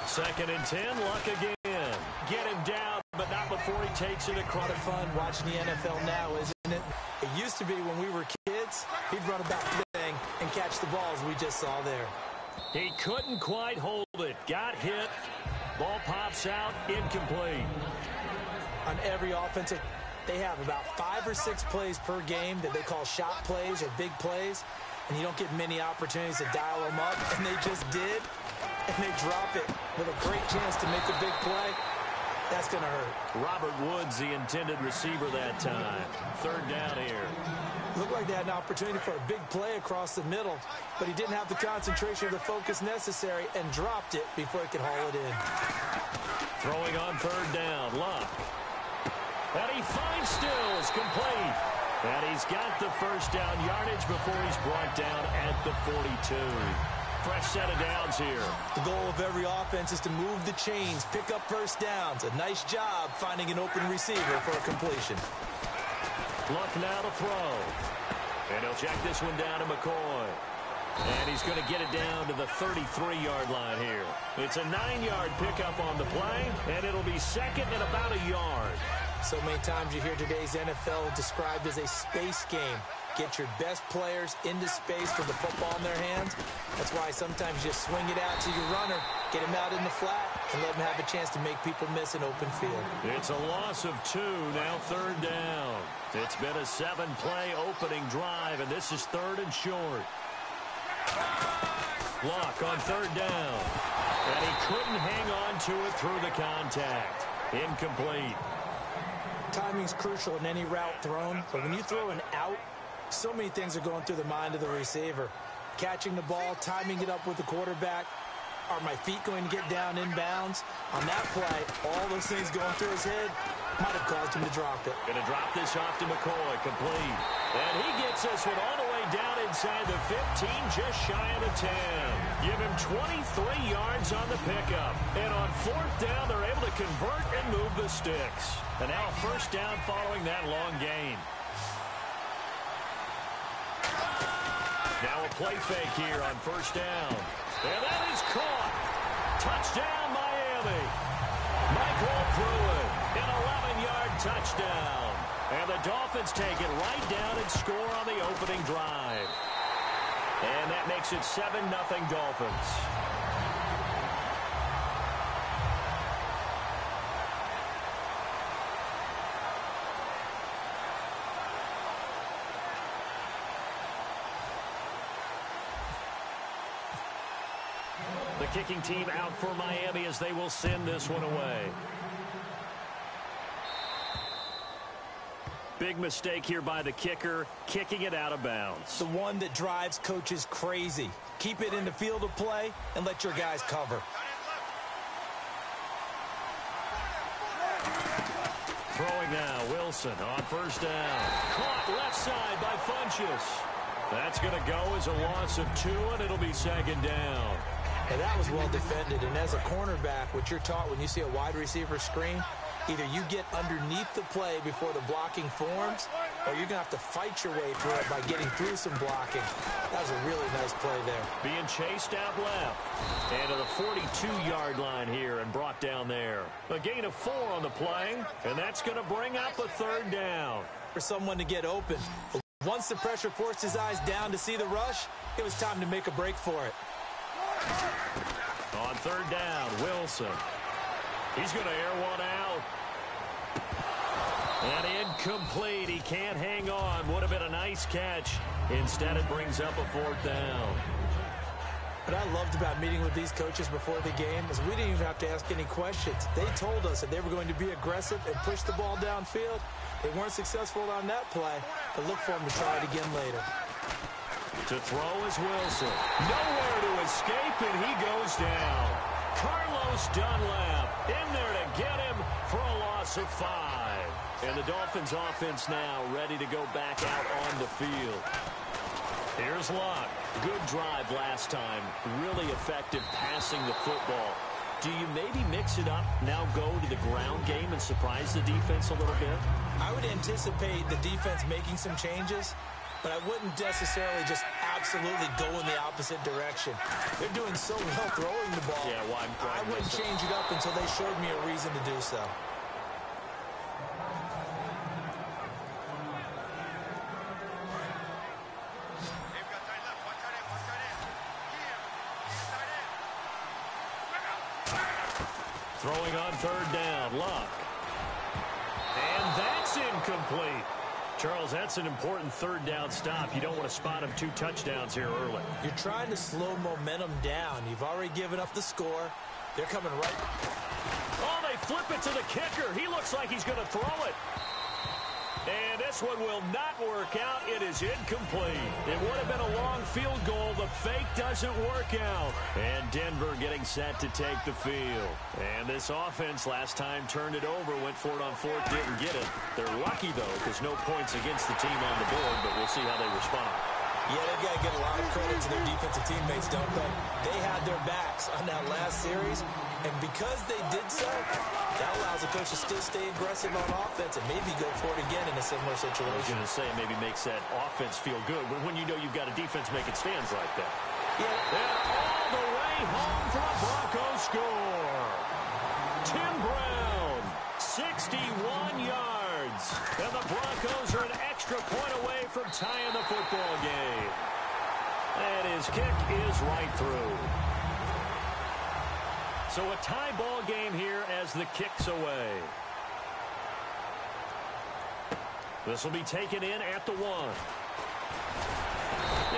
2nd and 10, Luck again. Get him down, but not before he takes it across. A lot of fun watching the NFL now, isn't it? It used to be when we were kids, he'd run about the thing and catch the balls we just saw there. He couldn't quite hold it. Got hit. Ball pops out, incomplete. On every offensive, they have about 5 or 6 plays per game that they call shot plays or big plays, and you don't get many opportunities to dial them up, and they just did, and they drop it with a great chance to make a big play. That's going to hurt. Robert Woods, the intended receiver that time. 3rd down here. Looked like they had an opportunity for a big play across the middle, but he didn't have the concentration or the focus necessary and dropped it before he could haul it in. Throwing on 3rd down, Luck. And he finds Stills, complete. And he's got the 1st down yardage before he's brought down at the 42. Fresh set of downs here. The goal of every offense is to move the chains, pick up 1st downs. A nice job finding an open receiver for a completion. Luck now to throw. And he'll check this one down to McCoy. And he's going to get it down to the 33-yard line here. It's a 9-yard pickup on the play, and it'll be 2nd and about a yard. So many times you hear today's NFL described as a space game. Get your best players into space with the football in their hands. That's why sometimes you just swing it out to your runner, get him out in the flat, and let him have a chance to make people miss an open field. It's a loss of 2, now 3rd down. It's been a 7-play opening drive, and this is 3rd and short. Luck on 3rd down. And he couldn't hang on to it through the contact. Incomplete. Timing's crucial in any route thrown, but when you throw an out, so many things are going through the mind of the receiver. Catching the ball, timing it up with the quarterback. Are my feet going to get down inbounds? On that play, all those things going through his head might have caused him to drop it. Going to drop this off to McCoy, complete. And he gets this one all the way down inside the 15, just shy of the 10. Give him 23 yards on the pickup. And on 4th down, they're able to convert and move the sticks. And now a 1st down following that long gain. Now a play fake here on 1st down. And that is caught. Touchdown, Miami. Michael Pruitt, an 11-yard touchdown. And the Dolphins take it right down and score on the opening drive. And that makes it 7-0 Dolphins. The kicking team out for Miami as they will send this one away. Big mistake here by the kicker, kicking it out of bounds. The one that drives coaches crazy. Keep it in the field of play and let your guys cover. Throwing now, Wilson on 1st down. Caught left side by Funchess. That's going to go as a loss of 2, and it'll be 2nd down. And that was well defended. And as a cornerback, what you're taught when you see a wide receiver screen, either you get underneath the play before the blocking forms, or you're going to have to fight your way through it by getting through some blocking. That was a really nice play there. Being chased out left. And to the 42-yard line here and brought down there. A gain of 4 on the play, and that's going to bring up a 3rd down. For someone to get open. But once the pressure forced his eyes down to see the rush, it was time to make a break for it. On 3rd down, Wilson. He's going to air one out. And incomplete. He can't hang on. Would have been a nice catch. Instead, it brings up a 4th down. What I loved about meeting with these coaches before the game is we didn't even have to ask any questions. They told us that they were going to be aggressive and push the ball downfield. They weren't successful on that play, but look for them to try it again later. To throw is Wilson. Nowhere to escape, and he goes down. Carlos Dunlap in there to get him for a loss of 5. And the Dolphins offense now ready to go back out on the field. Here's Luck. Good drive last time. Really effective passing the football. Do you maybe mix it up, now go to the ground game and surprise the defense a little bit? I would anticipate the defense making some changes. but I wouldn't necessarily just absolutely go in the opposite direction. They're doing so well throwing the ball. Yeah, why I wouldn't change it up until they showed me a reason to do so. Throwing on third down, Luck. And that's incomplete. Charles, that's an important third down stop. You don't want to spot him 2 touchdowns here early. You're trying to slow momentum down. You've already given up the score. They're coming right. Oh, they flip it to the kicker. He looks like he's going to throw it. And this one will not work out. It is incomplete. It would have been a long field goal. The fake doesn't work out. And Denver getting set to take the field. And this offense last time turned it over, went for it on fourth, didn't get it. They're lucky, though, because no points against the team on the board, but we'll see how they respond. Yeah, they've got to give a lot of credit to their defensive teammates, don't they? They had their backs on that last series, and because they did so, that allows the coach to still stay aggressive on offense and maybe go for it again in a similar situation. I was going to say, maybe makes that offense feel good when you know you've got a defense making stands like that. Yeah. And all the way home for a Broncos score. Tim Brown, 61 yards. And the Broncos are an extra point away from tying the football game. And his kick is right through. So a tie ball game here as the kick's away. This will be taken in at the 1.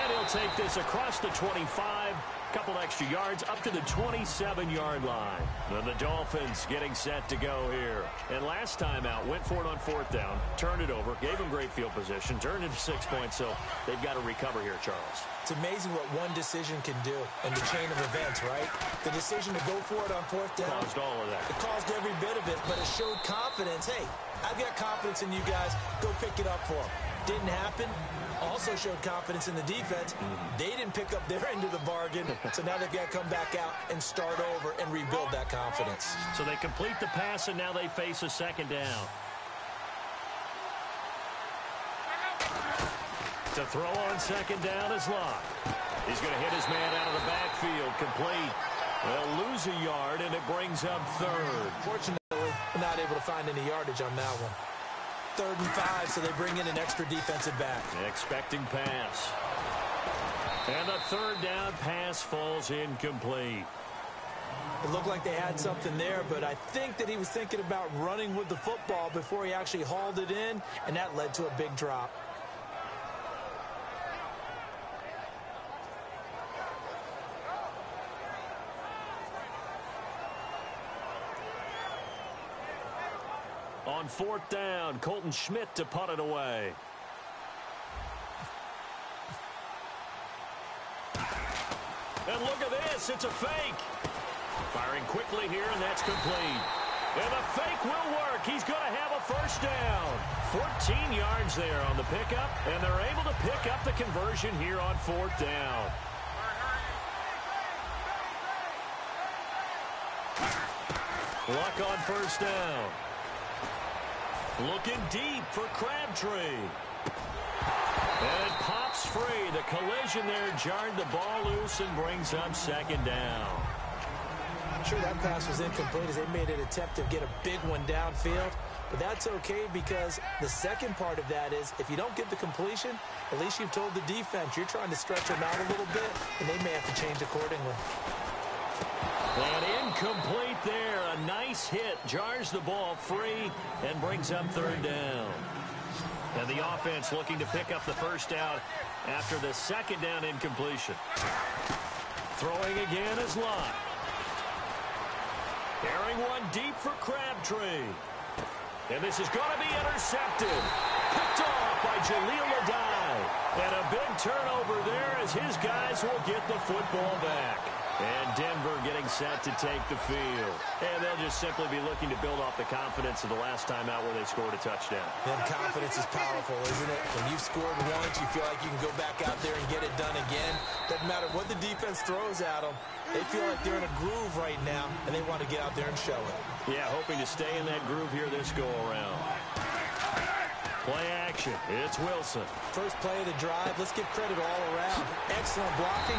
And he'll take this across the 25. Couple extra yards up to the 27-yard line. And the Dolphins getting set to go here. And last time out, went for it on fourth down, turned it over, gave them great field position, turned it to 6 points, so they've got to recover here, Charles. It's amazing what one decision can do in the chain of events, right? The decision to go for it on fourth down. Caused all of that. It caused every bit of it, but it showed confidence. Hey, I've got confidence in you guys. Go pick it up for them. Didn't happen. Also showed confidence in the defense. They didn't pick up their end of the bargain, so now they've got to come back out and start over and rebuild that confidence. So they complete the pass, and now they face a second down. To throw on second down is Luck. He's going to hit his man out of the backfield, complete. They'll lose a yard, and it brings up third. Fortunately, we're not able to find any yardage on that one. 3rd and 5, so they bring in an extra defensive back. Expecting pass. And the third down pass falls incomplete. It looked like they had something there, but I think that he was thinking about running with the football before he actually hauled it in, and that led to a big drop. On fourth down, Colton Schmidt to punt it away. And look at this, it's a fake. Firing quickly here, and that's complete. And the fake will work. He's going to have a first down. 14 yards there on the pickup, and they're able to pick up the conversion here on fourth down. Luck on first down. Looking deep for Crabtree. And it pops free. The collision there jarred the ball loose and brings up second down. I'm sure that pass was incomplete as they made an attempt to get a big one downfield. But that's okay because the second part of that is if you don't get the completion, at least you've told the defense you're trying to stretch them out a little bit, and they may have to change accordingly. And incomplete there. A nice hit. Jars the ball free and brings up third down. And the offense looking to pick up the first down after the second down incompletion. Throwing again is Luck. Carrying one deep for Crabtree. And this is going to be intercepted. Picked off by Jaleel Adai. And a big turnover there as his guys will get the football back. And Denver getting set to take the field. And they'll just simply be looking to build off the confidence of the last time out where they scored a touchdown. Then confidence is powerful, isn't it? When you've scored once, you feel like you can go back out there and get it done again. Doesn't matter what the defense throws at them. They feel like they're in a groove right now, and they want to get out there and show it. Yeah, hoping to stay in that groove here this go-around. Play action. It's Wilson. First play of the drive. Let's give credit all around. Excellent blocking.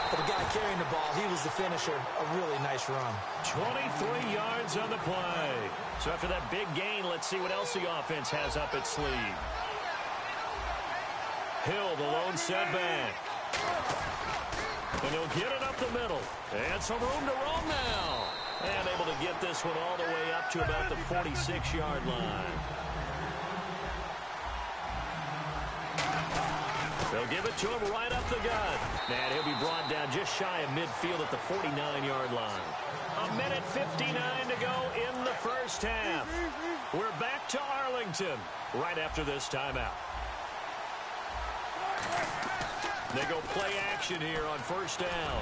But the guy carrying the ball, he was the finisher. A really nice run. 23 yards on the play. So after that big gain, let's see what else the offense has up its sleeve. Hill, the lone setback. And he'll get it up the middle. And some room to roam now. And able to get this one all the way up to about the 46-yard line. They'll give it to him right up the gut. And he'll be brought down just shy of midfield at the 49-yard line. A minute 59 to go in the first half. We're back to Arlington right after this timeout. They go play action here on first down.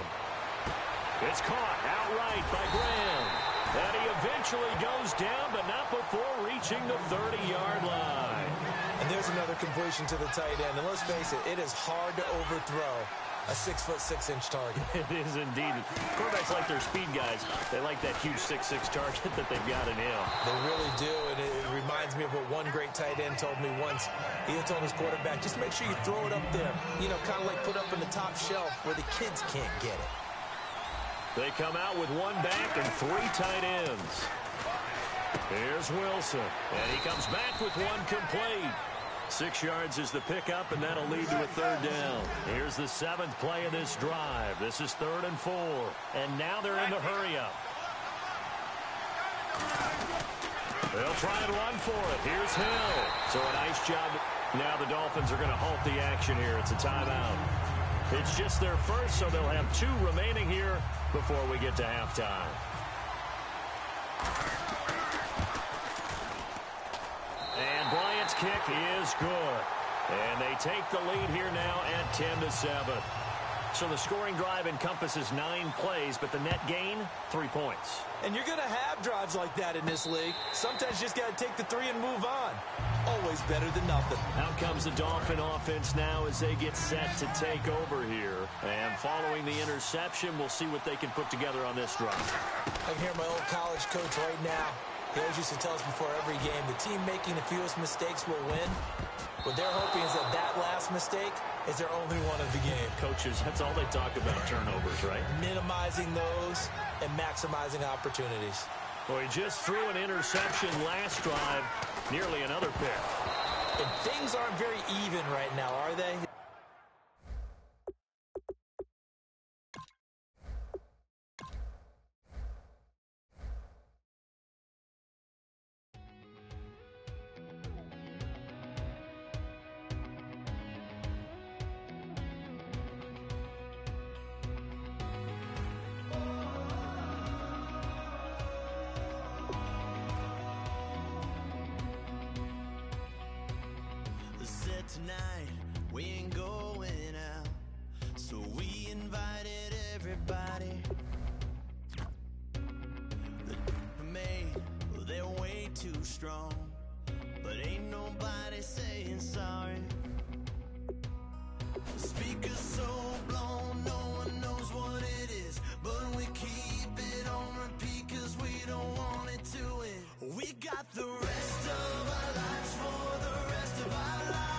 It's caught outright by Graham. And he eventually goes down, but not before reaching the 30-yard line. And there's another completion to the tight end. And let's face it, it is hard to overthrow a 6'6" target. It is indeed. Quarterbacks like their speed guys. They like that huge 6'6" target that they've got in him. They really do, and it reminds me of what one great tight end told me once. He told his quarterback, just make sure you throw it up there. You know, kind of like put up in the top shelf where the kids can't get it. They come out with one back and three tight ends. Here's Wilson, and he comes back with one complete. 6 yards is the pickup, and that'll lead to a third down. Here's the 7th play of this drive. This is 3rd and 4, and now they're in the hurry-up. They'll try and run for it. Here's Hill. So a nice job. Now the Dolphins are going to halt the action here. It's a timeout. It's just their first, so they'll have 2 remaining here before we get to halftime. And Bryant's kick is good. And they take the lead here now at 10-7. So the scoring drive encompasses 9 plays, but the net gain, 3 points. And you're going to have drives like that in this league. Sometimes you just got to take the 3 and move on. Always better than nothing. Out comes the Dolphin offense now as they get set to take over here. And following the interception, we'll see what they can put together on this drive. I can hear my old college coach right now. He always used to tell us before every game, the team making the fewest mistakes will win. What they're hoping is that last mistake is their only one of the game. Coaches, that's all they talk about, turnovers, right? Minimizing those and maximizing opportunities. Well, he just threw an interception last drive, nearly another pick. And things aren't very even right now, are they? Tonight we ain't going out, so we invited everybody. The made, well, they're way too strong, but ain't nobody saying sorry. The speaker's so blown, no one knows what it is, but we keep it on repeat 'cause we don't want it to end. We got the rest of our lives for the rest of our lives.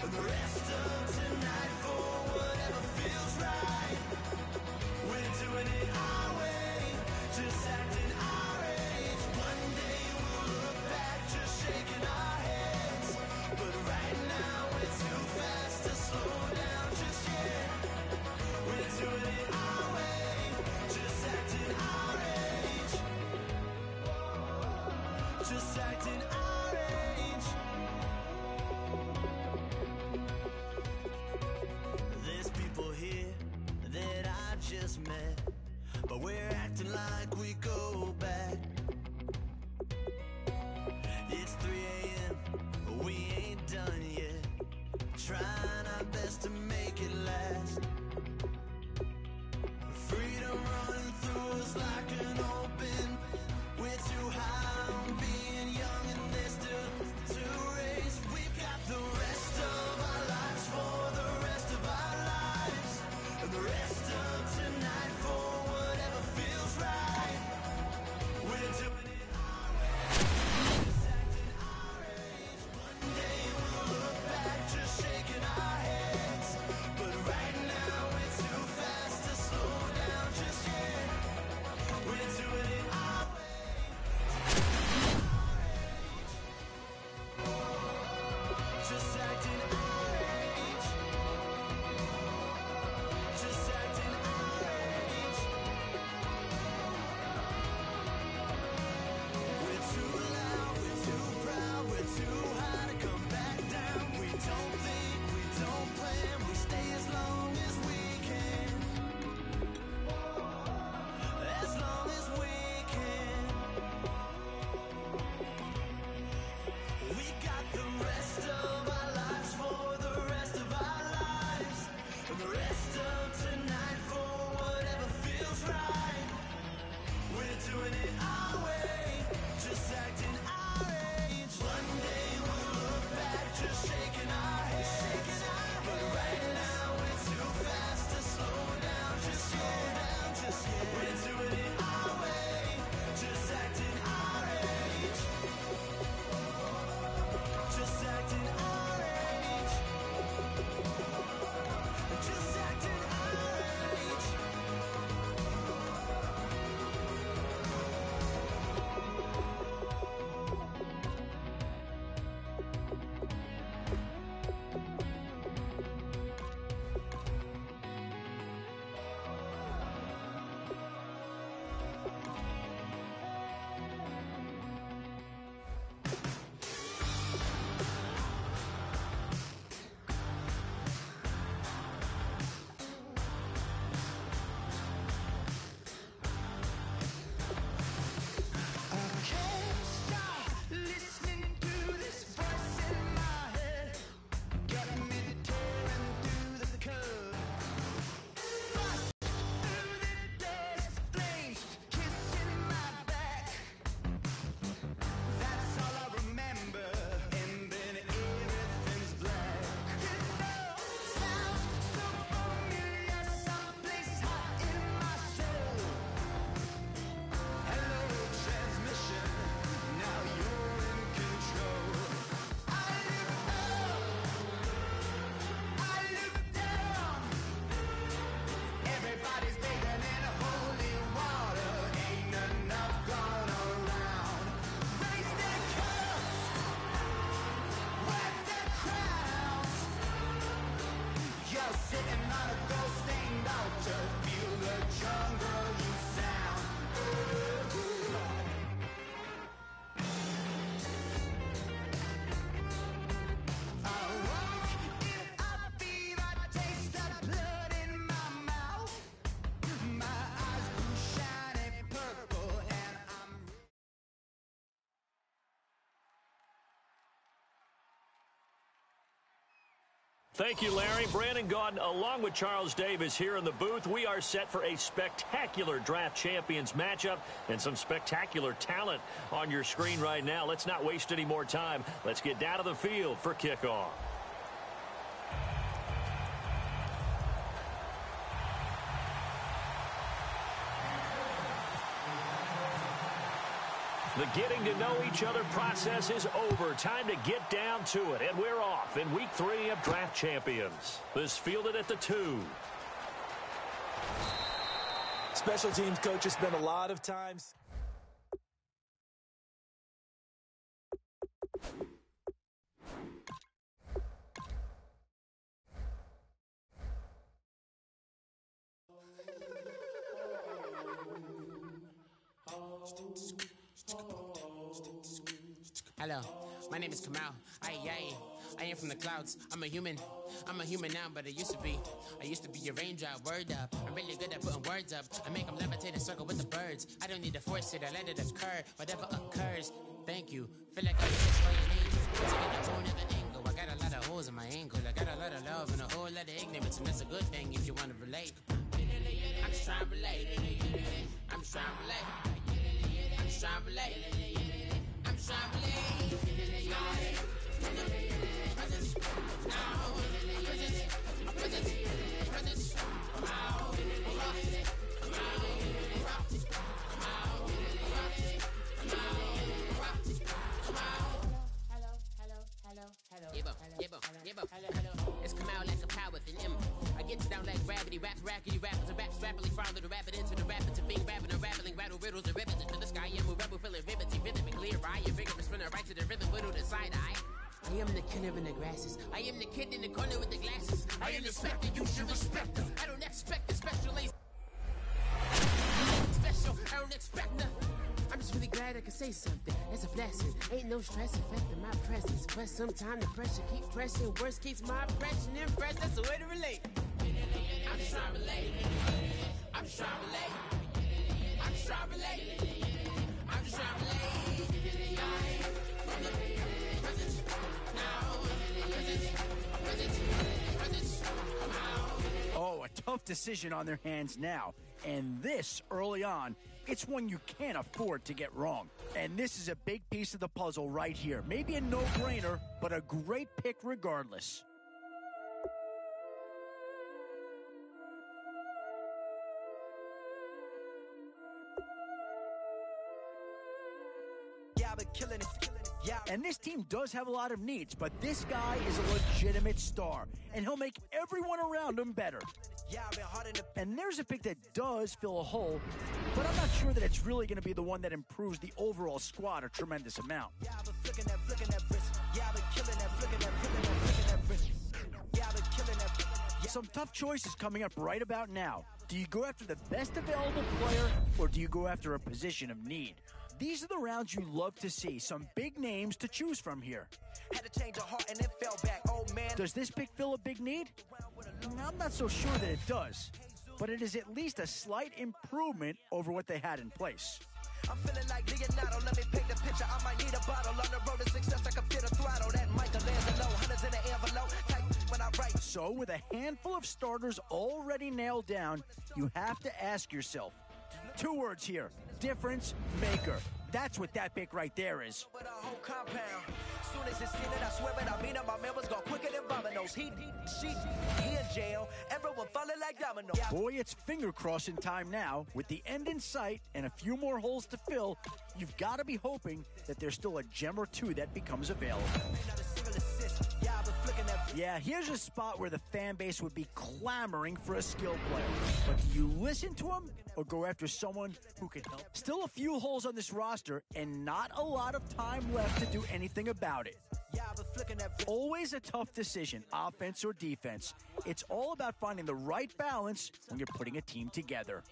The rest of tonight for whatever feels right. We're doing it our way, just acting our age. One day we'll look back just shaking our heads. But right now we're too fast to slow down just yet. We're doing it our way, just acting our age. Just acting our age. There's people here that I just met, but we're acting like we go back. It's 3 a.m., but we ain't done yet. Trying our best to make it last. Freedom running through us like an open. We're too high on being young and there's still to race. We've got the rest of our lives for the rest of our lives. And the rest of tonight for whatever feels right. We're doing it our way. Just acting our age. One day Thank you, Larry. Brandon Gaudin, along with Charles Davis here in the booth. We are set for a spectacular draft champions matchup and some spectacular talent on your screen right now. Let's not waste any more time. Let's get down to the field for kickoff. The getting to know each other process is over. Time to get down to it. And we're off in week 3 of Draft Champions. This fielded at the 2. Special teams coaches spend a lot of time. Hello, my name is Kamal. I am from the clouds. I'm a human now, but I used to be a raindrop. Word up, I'm really good at putting words up. I make them levitate and circle with the birds. I don't need to force it, I let it occur. Whatever occurs, thank you. Feel like I'm just for an angel. It's a whole nother angle. I got a lot of holes in my angle. I got a lot of love and a whole lot of ignorance, and that's a good thing if you want to relate. I'm just trying to relate. I'm just trying to relate. I'm just trying to relate. I'm just trying to relate. It's come out like a power with an M. I get down like gravity, rackety rappers and raps rapidly follow the rapid into the rapids and being rapping and rattling, rattle riddles and ribbons into the sky. I'm a rebel, feeling riveting, rhythm and clear. I am vigorous, spinning right to the rhythm, widow to side eye. I am the killer in the grasses. I am the kid in the corner with the glasses. I am the specter, you should respect them. I don't expect the special ace. Special, I don't expect nothing. I'm just really glad I can say something. It's a blessing. Ain't no stress affecting my presence. But sometime the pressure keep pressing. Worst keeps my impression impressed. That's the way to relate. I'm just trying to relate. I'm just trying to relate. I'm just trying to relate. I'm just trying to relate. Oh, a tough decision on their hands now. And this, early on, it's one you can't afford to get wrong. And this is a big piece of the puzzle right here. Maybe a no-brainer, but a great pick regardless. Yeah, I've been killing it. Yeah. And this team does have a lot of needs, but this guy is a legitimate star, and he'll make everyone around him better. Yeah, I've been hard in the... And there's a pick that does fill a hole, but I'm not sure that it's really going to be the one that improves the overall squad a tremendous amount. Yeah, I've been flicking that wrist. Yeah, I've been killing that, flicking that wrist. Yeah, I've been killing that. Yeah. Some tough choices coming up right about now. Do you go after the best available player, or do you go after a position of need? These are the rounds you love to see. Some big names to choose from here. Had to change the heart and it fell back. Oh, man. Does this pick fill a big need? I'm not so sure that it does, but it is at least a slight improvement over what they had in place. I'm feeling like Leonardo. Let me paint the picture. I might need a bottle. On the road to success, I can fit a throttle. That Michelangelo, hundreds in the envelope. Type when I write. So with a handful of starters already nailed down, you have to ask yourself, 2 words here, difference maker. That's what that pick right there is. With a whole compound. Soon as it's seen it, I swear it. I mean it. My members go quicker than dominoes. He in jail. Everyone falling like dominoes. Boy, it's finger crossing time now. With the end in sight and a few more holes to fill, you've got to be hoping that there's still a gem or two that becomes available. Yeah, here's a spot where the fan base would be clamoring for a skill player. But do you listen to them or go after someone who can help? Still a few holes on this roster and not a lot of time left to do anything about it. Always a tough decision, offense or defense. It's all about finding the right balance when you're putting a team together.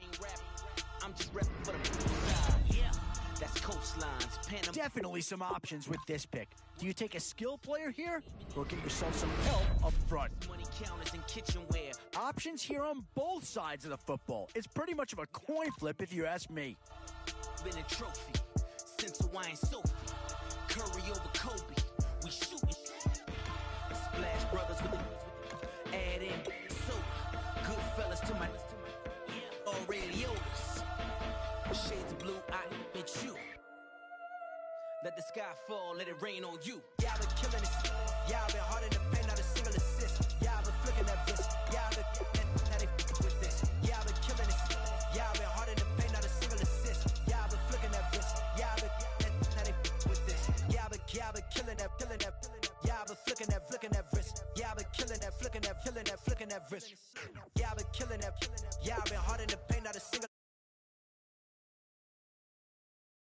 I'm just repping for the yeah. That's coastlines, Panama. Definitely some options with this pick. Do you take a skill player here or get yourself some help up front? Money counters and kitchenware. Options here on both sides of the football. It's pretty much of a coin flip if you ask me. Been a trophy since Hawaiian Sophie. Curry over Kobe. We shooting. Splash Brothers with the Add in soda, good fellas to my Aureliolas. Shades of blue, I admit you. Let the sky fall, let it rain on you. Y'all been killing this. Y'all been hard in the paint, not a single assist. Y'all been flicking that wrist. Y'all been now they with this. Y'all been killing this. Y'all been hard in the paint, not a single assist. Y'all been flicking that wrist. Y'all been now they with this. Y'all been killing that. Y'all been flicking that wrist. Y'all been killing that, flicking that wrist.